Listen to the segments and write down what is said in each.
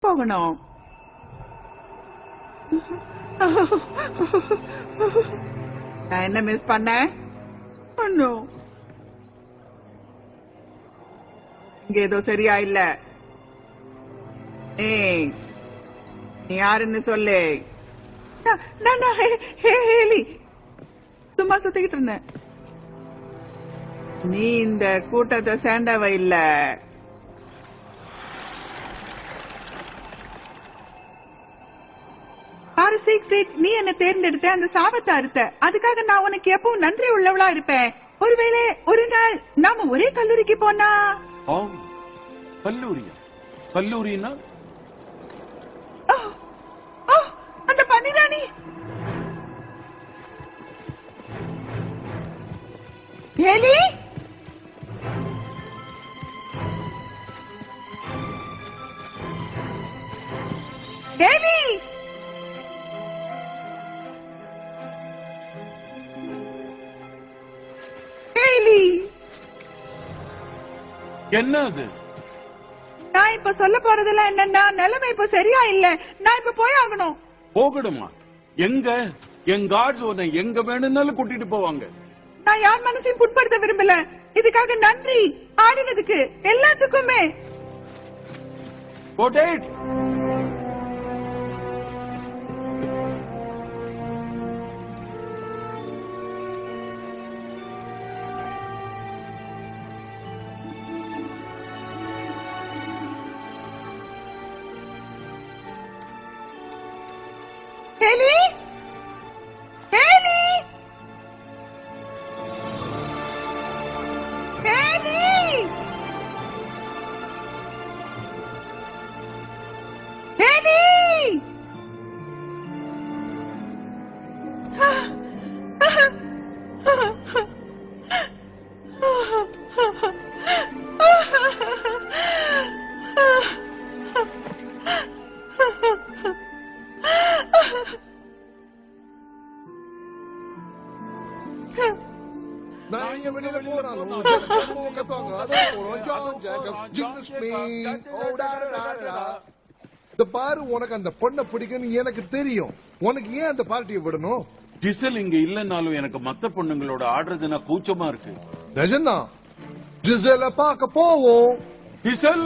போகணும். நான் என்ன மிஸ் பண்ணேன்? இங்க ஏதோ சரியா இல்ல. ஏய், நீ யாருன்னு சொல்லு. ஹேலி, சும்மா சுத்திக்கிட்டு இருந்தேன். நீ இந்த கூட்டத்தை சேர்ந்தவ இல்ல. நீ என்ன தேர்ந்தெடுத்த, அந்த சாபத்தை அறுத்த. அதுக்காக நான் உனக்கு எப்பவும் நன்றி உள்ளவளா இருப்பேன். ஒருவேளை ஒரு நாள் நாம ஒரே கல்லூரிக்கு போனா. கல்லூரியா? கல்லூரினா அந்த பன்னிராணி. Haley, Haley, Haley. என்ன அது? நான் இப்ப சொல்ல போறதெல்லாம் என்னன்னா, நிலைமை இப்ப சரியா இல்ல. நான் இப்ப போய் ஆகணும். போகணுமா? எங்க? என் காட்ஸ் உன்னை எங்க வேணும்னாலும் கூட்டிட்டு போவாங்க. நான் யார் மனசையும் புட்படுத்த விரும்பல. இதுக்காக நன்றி. ஆடினதுக்கு எல்லாத்துக்குமே. Haley, Haley, Haley, Haley. பாரு, உனக்கு அந்த பொண்ணை பிடிக்கும் எனக்கு தெரியும். உனக்கு ஏன் அந்த பார்ட்டியை விடணும்? ஜிசல் இங்க இல்லனாலும் எனக்கு மத்த பொண்ணுங்களோட ஆடுறதுனா கூச்சமா இருக்கு. நிஜம்னா ஜிசல பார்க்க போவோம். ஜிசல்,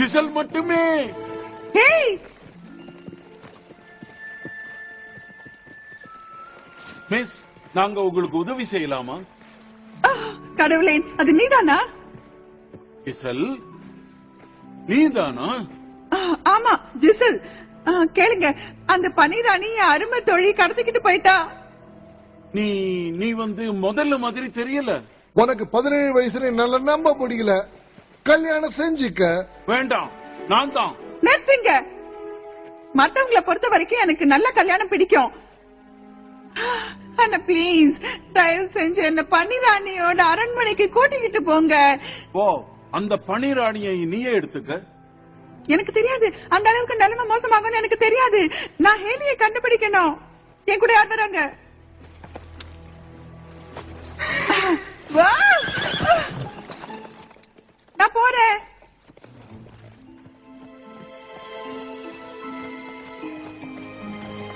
ஜிசல் மட்டுமே. மிஸ், நாங்க உங்களுக்கு உதவி செய்யலாமா? கடவுளே, அது நீதானா? ஜிசல், நீதானா? ஆமா, ஜிசல். கேளுங்க, அந்த பன்னிராணி அருமை தோழி கடத்திக்கிட்டு போயிட்டா. நீ வந்து முதல்ல மாதிரி தெரியல. உனக்கு 17 வயசுல நல்லா நம்ப முடியல. கல்யாணம் செஞ்சுக்க. வேண்டாம், நான் தான். நிறுத்துங்க. மத்தவங்களை பொறுத்த வரைக்கும் எனக்கு நல்ல கல்யாணம் பிடிக்கும். ஆனா பிளீஸ், தயவு செஞ்சு என்ன பன்னிராணியோட அரண்மனைக்கு கூட்டிக்கிட்டு போங்க. ஓ, அந்த பன்னிராணியை நீயே எடுத்துக்க. எனக்கு தெரியாது, அந்த அளவுக்கு நிலைமை மோசமாகும் எனக்கு தெரியாது. நான் ஹேலியை கண்டுபிடிக்கணும். என் கூட யார் வராங்க? நான் போறேன்.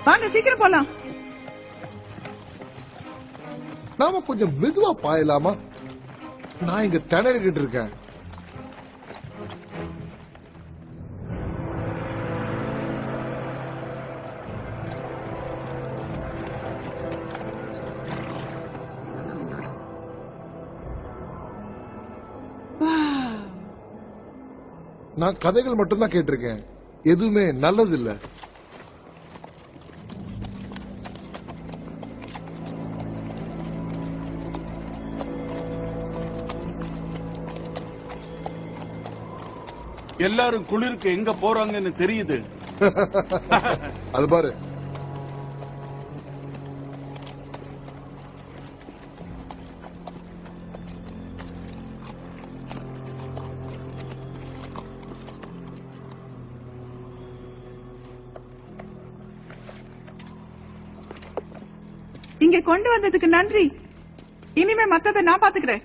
வாங்க, சீக்கிரம் போலாம். நாம கொஞ்சம் மெதுவா பாயலாமா? நான் இங்க திணறிக்கிட்டு இருக்கேன். நான் கதைகள் மட்டும்தான் கேட்டிருக்கேன், எதுவுமே நல்லது இல்ல. எல்லாரும் குளிருக்கு எங்க போறாங்கன்னு தெரியுது. அது பாரு, இங்க கொண்டு வந்ததுக்கு நன்றி. இனிமே மத்ததை நான் பாத்துக்கிறேன்.